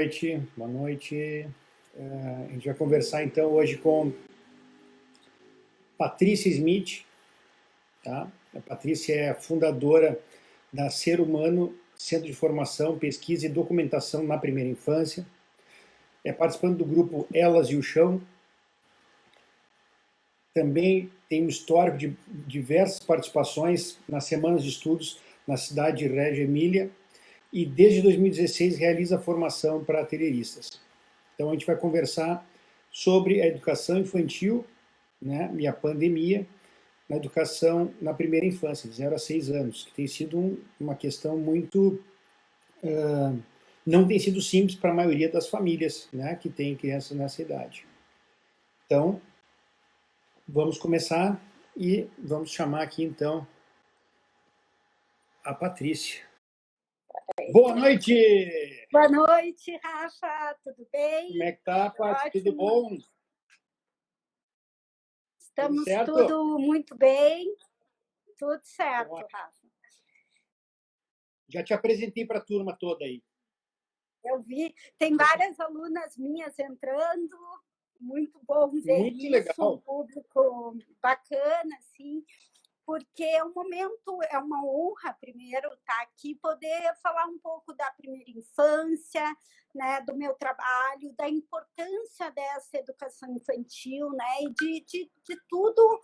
noite, boa noite. A gente vai conversar então hoje com Patrícia Smith, tá? A Patrícia é a fundadora da Ser Humano, Centro de Formação, Pesquisa e Documentação na Primeira Infância. É participante do grupo Elas e o Chão. Também tem um histórico de diversas participações nas semanas de estudos na cidade de Reggio Emília e desde 2016 realiza formação para atelieristas. Então a gente vai conversar sobre a educação infantil, né, e a pandemia na educação na primeira infância, de 0 a 6 anos, que tem sido uma questão muito... não tem sido simples para a maioria das famílias, né, que tem crianças nessa idade. Então, vamos começar e vamos chamar aqui, então, a Patrícia. Boa noite! Boa noite, Rafa, tudo bem? Como é que tá, Paty? Tudo bom? Estamos tudo muito bem, tudo certo, Ótimo. Rafa. Já te apresentei para a turma toda aí. Eu vi, tem várias alunas minhas entrando, muito bom ver muito isso, legal. um público bacana, assim, porque é um momento, é uma honra, primeiro, estar aqui, poder falar um pouco da primeira infância, né, do meu trabalho, da importância dessa educação infantil, né, e de tudo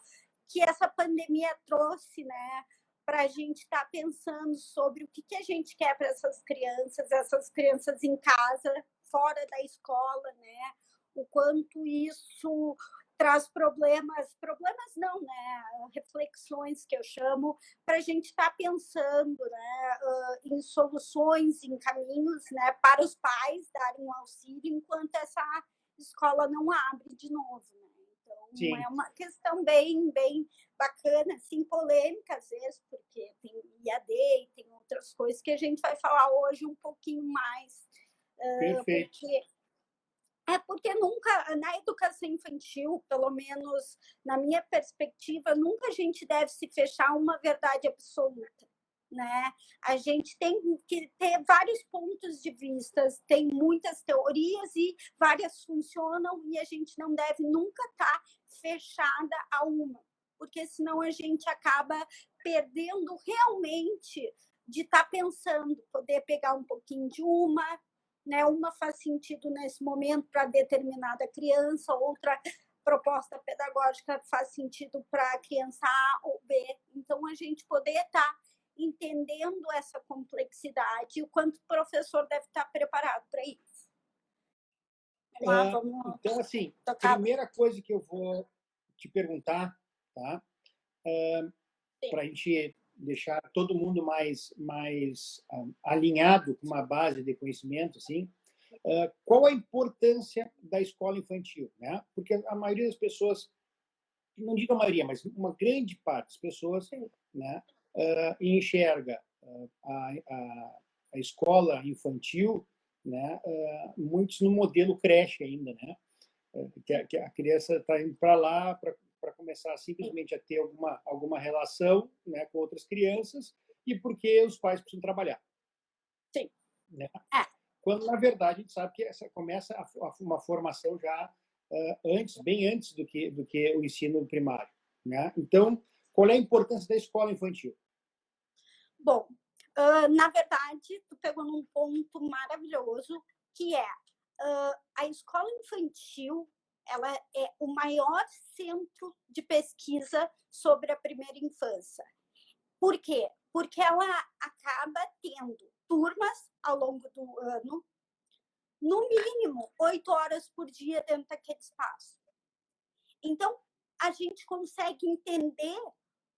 que essa pandemia trouxe, né, para a gente estar pensando sobre o que a gente quer para essas crianças em casa, fora da escola, né, o quanto isso traz problemas não, né? Reflexões que eu chamo, para a gente estar pensando, né, em soluções, em caminhos, né, para os pais darem um auxílio enquanto essa escola não abre de novo. Né? Então, Sim. É uma questão bem bacana, assim, polêmica às vezes, porque tem IAD e tem outras coisas que a gente vai falar hoje um pouquinho mais. Perfeito. Porque nunca, na educação infantil, pelo menos na minha perspectiva, nunca a gente deve se fechar a uma verdade absoluta, né? A gente tem que ter vários pontos de vista, tem muitas teorias e várias funcionam e a gente não deve nunca estar fechada a uma, porque senão a gente acaba perdendo realmente de estar pensando, poder pegar um pouquinho de uma, né? Uma faz sentido nesse momento para determinada criança, outra proposta pedagógica faz sentido para a criança A ou B. Então, a gente poder estar entendendo essa complexidade e o quanto o professor deve estar preparado para isso. Então, assim, a primeira coisa que eu vou te perguntar, tá? Para a gente deixar todo mundo mais alinhado com uma base de conhecimento, assim, qual a importância da escola infantil, né? Porque a maioria das pessoas, não digo a maioria, mas uma grande parte das pessoas, né, enxerga a escola infantil, né, muitos no modelo creche ainda, né? Que a criança está indo para lá para começar simplesmente a ter alguma relação, né, com outras crianças e porque os pais precisam trabalhar. Sim. Né? Quando, na verdade, a gente sabe que começa uma formação já bem antes do que o ensino primário. Né? Então, qual é a importância da escola infantil? Bom, na verdade, tu pegou num ponto maravilhoso, que é a escola infantil, ela é o maior centro de pesquisa sobre a primeira infância. Por quê? Porque ela acaba tendo turmas ao longo do ano, no mínimo 8 horas por dia dentro daquele espaço. Então, a gente consegue entender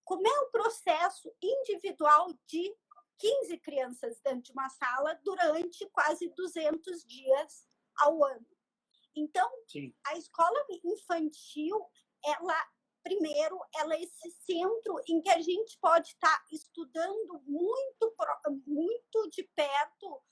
como é o processo individual de 15 crianças dentro de uma sala durante quase 200 dias ao ano. Então, sim, a escola infantil, primeiro, ela é esse centro em que a gente pode estar estudando muito de perto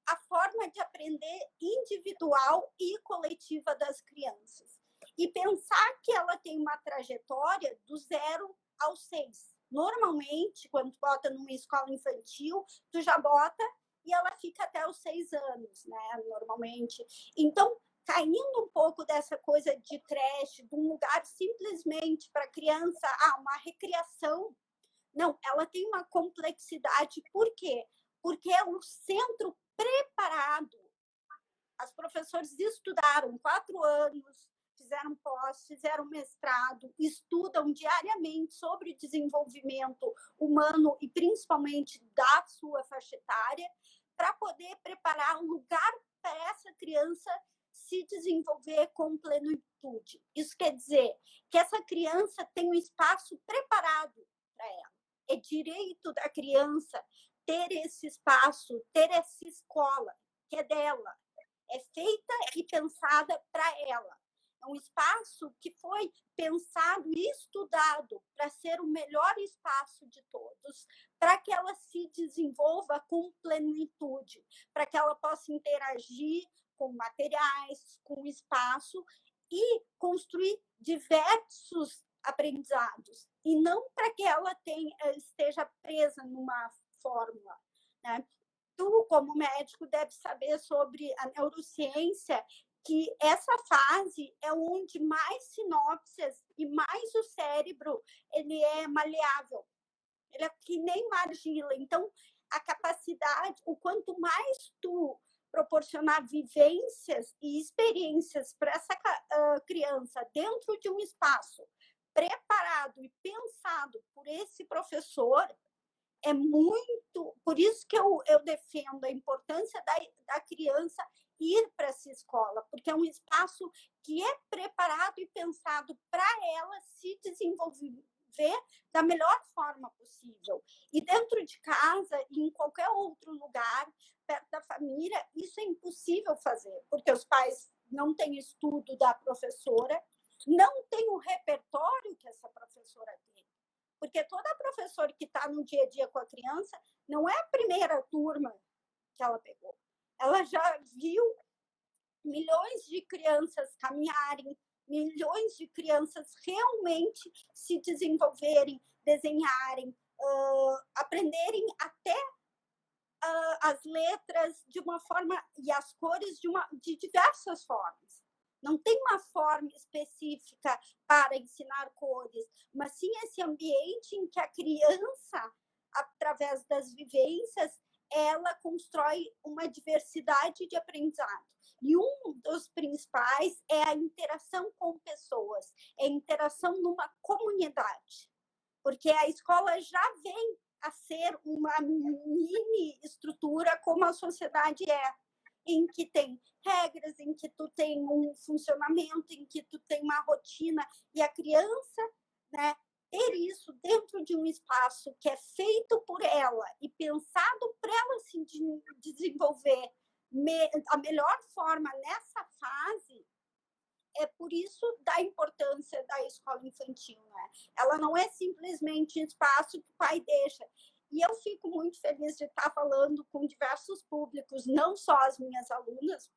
a forma de aprender individual e coletiva das crianças. E pensar que ela tem uma trajetória do 0 ao 6. Normalmente, quando tu bota numa escola infantil, tu já bota e ela fica até os 6 anos, né, normalmente. Então, caindo um pouco dessa coisa de creche, de um lugar simplesmente para criança, uma recriação. Não, ela tem uma complexidade. Por quê? Porque é um centro preparado. As professores estudaram 4 anos, fizeram pós, fizeram mestrado, estudam diariamente sobre desenvolvimento humano e principalmente da sua faixa etária, para poder preparar um lugar para essa criança se desenvolver com plenitude. Isso quer dizer que essa criança tem um espaço preparado para ela. É direito da criança ter esse espaço, ter essa escola que é dela, é feita e pensada para ela. É um espaço que foi pensado e estudado para ser o melhor espaço de todos, para que ela se desenvolva com plenitude, para que ela possa interagir com materiais, com espaço e construir diversos aprendizados, e não para que ela esteja presa numa fórmula, né? Tu, como médico, deve saber sobre a neurociência, que essa fase é onde mais sinapses e mais o cérebro ele é maleável. Ele é que nem uma argila. Então, a capacidade, o quanto mais tu proporcionar vivências e experiências para essa criança dentro de um espaço preparado e pensado por esse professor, é muito... Por isso que eu defendo a importância da criança ir para essa escola, porque é um espaço que é preparado e pensado para ela se desenvolver da melhor forma possível. E dentro de casa, e em qualquer outro lugar, perto da família, isso é impossível fazer, porque os pais não têm estudo da professora, não têm o repertório que essa professora tem. Porque toda professora que está no dia a dia com a criança não é a primeira turma que ela pegou. Ela já viu milhões de crianças caminharem, milhões de crianças realmente se desenvolverem, desenharem, aprenderem até as letras de uma forma e as cores de diversas formas. Não tem uma forma específica para ensinar cores, mas sim esse ambiente em que a criança, através das vivências, ela constrói uma diversidade de aprendizado. E um dos principais é a interação com pessoas, é a interação numa comunidade. Porque a escola já vem a ser uma mini estrutura como a sociedade é, em que tem regras, em que tu tem um funcionamento, em que tu tem uma rotina, e a criança, né, ter isso dentro de um espaço que é feito por ela e pensado para ela se desenvolver a melhor forma nessa fase, é por isso da importância da escola infantil, né? Ela não é simplesmente um espaço que o pai deixa. E eu fico muito feliz de estar falando com diversos públicos, não só as minhas alunas,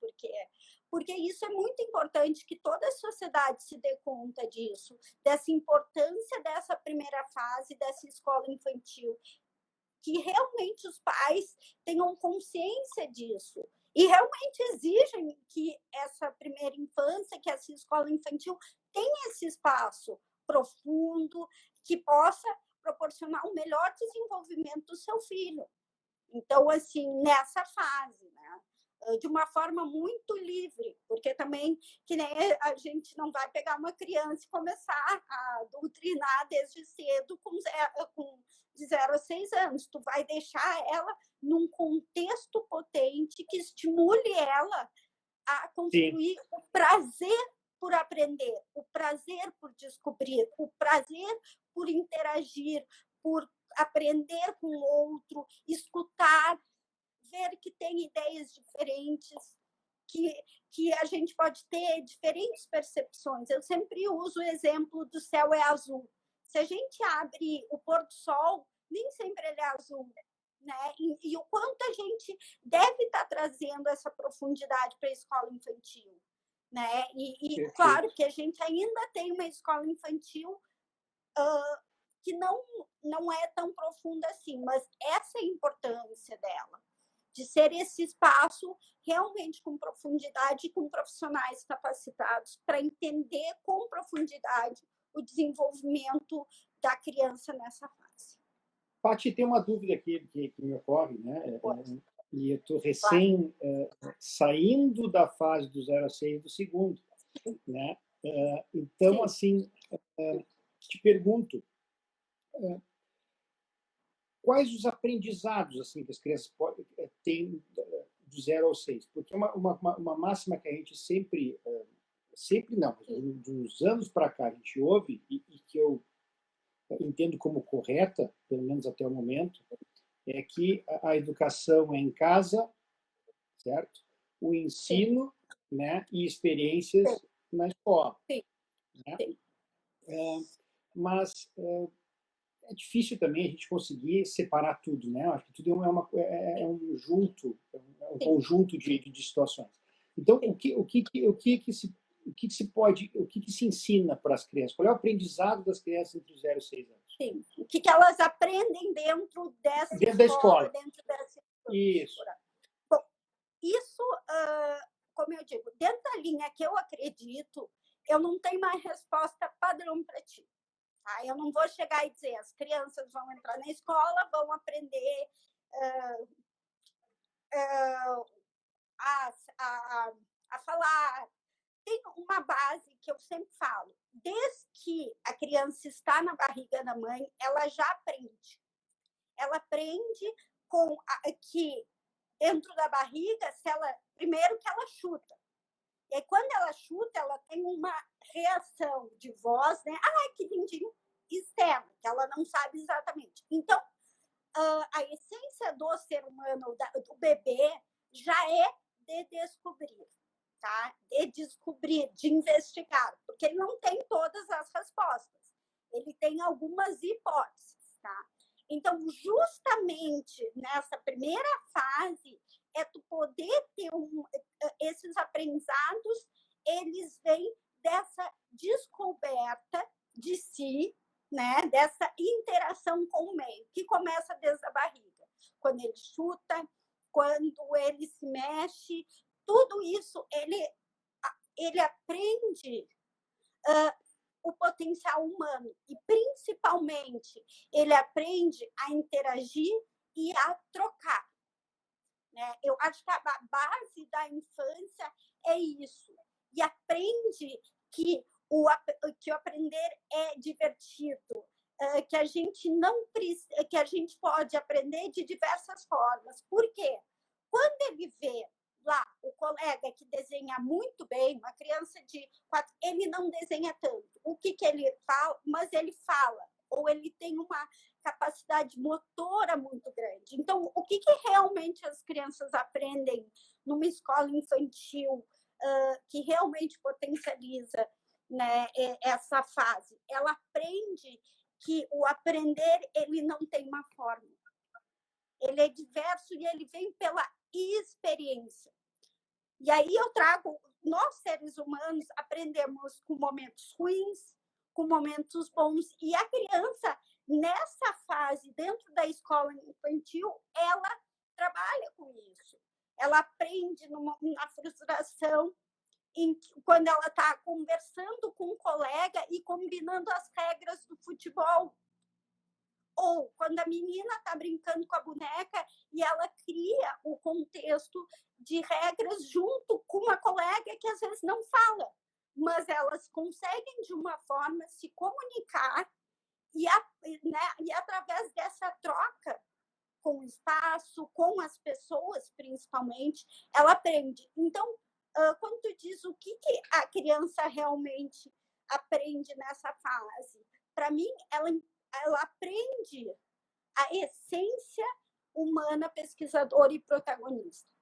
porque isso é muito importante, que toda a sociedade se dê conta disso, dessa importância dessa primeira fase, dessa escola infantil, que realmente os pais tenham consciência disso e realmente exigem que essa primeira infância, que essa escola infantil tenha esse espaço profundo, que possa proporcionar um melhor desenvolvimento do seu filho. Então, assim, nessa fase, né? De uma forma muito livre, porque também que nem a gente não vai pegar uma criança e começar a doutrinar desde cedo de 0 a 6 anos. Tu vai deixar ela num contexto potente que estimule ela a construir o prazer por aprender, o prazer por descobrir, o prazer por interagir, por aprender com o outro, escutar, ver que tem ideias diferentes, que a gente pode ter diferentes percepções. Eu sempre uso o exemplo do céu é azul. Se a gente abre o pôr do sol, nem sempre ele é azul, né? E o quanto a gente deve estar trazendo essa profundidade para a escola infantil, né? E claro que a gente ainda tem uma escola infantil que não é tão profunda assim, mas essa é a importância dela. de ser esse espaço realmente com profundidade e com profissionais capacitados para entender com profundidade o desenvolvimento da criança nessa fase. Paty, tem uma dúvida aqui que me ocorre, né? E eu estou recém saindo da fase do 0 a 6 do segundo, né? Então, assim, te pergunto, quais os aprendizados assim que as crianças têm do 0 ao 6? Porque uma máxima que a gente sempre não, dos anos para cá a gente ouve e que eu entendo como correta, pelo menos até o momento, é que a educação é em casa, certo? O ensino, né, e experiências na escola. Né? Mas é difícil também a gente conseguir separar tudo, né? Acho que tudo é um conjunto de situações. Então, o que se ensina para as crianças? Qual é o aprendizado das crianças entre os 0 e 6 anos? Sim. O que elas aprendem dentro dessa escola, dentro dessa isso. Bom, isso, como eu digo, dentro da linha que eu acredito, eu não tenho uma resposta padrão para ti. Tá? Eu não vou chegar e dizer as crianças vão entrar na escola, vão aprender a falar. Tem uma base que eu sempre falo. Desde que a criança está na barriga da mãe, ela já aprende. Ela aprende que dentro da barriga, primeiro que ela chuta. E aí, quando ela chuta, ela tem uma reação de voz, né? Que lindinho, externa, que ela não sabe exatamente. Então, a essência do ser humano, do bebê, já é de descobrir, tá? De descobrir, de investigar, porque ele não tem todas as respostas. Ele tem algumas hipóteses, tá? Então, justamente nessa primeira fase, é tu poder ter esses aprendizados, eles vêm dessa descoberta de si, né? Dessa interação com o meio, que começa desde a barriga. Quando ele chuta, quando ele se mexe, tudo isso ele aprende o potencial humano e, principalmente, ele aprende a interagir e a trocar. Né? Eu acho que a base da infância é isso. E aprende que o aprender é divertido, que a gente não que a gente pode aprender de diversas formas. Por quê? Quando ele vê lá o colega que desenha muito bem, uma criança de 4, ele não desenha tanto. O que ele fala? Mas ele fala, ou ele tem uma capacidade motora muito grande. Então, o que realmente as crianças aprendem numa escola infantil que realmente potencializa, né, essa fase? Ela aprende que o aprender ele não tem uma forma. Ele é diverso e ele vem pela experiência. E aí eu trago, nós seres humanos aprendemos com momentos ruins, com momentos bons, e a criança, nessa fase, dentro da escola infantil, ela trabalha com isso. Ela aprende na frustração, quando ela está conversando com um colega e combinando as regras do futebol. Ou quando a menina está brincando com a boneca e ela cria o contexto de regras junto com uma colega que às vezes não fala, mas elas conseguem de uma forma se comunicar e através dessa troca com o espaço, com as pessoas principalmente, ela aprende. Então, quando tu diz o que a criança realmente aprende nessa fase, para mim, ela aprende a essência humana, pesquisadora e protagonista.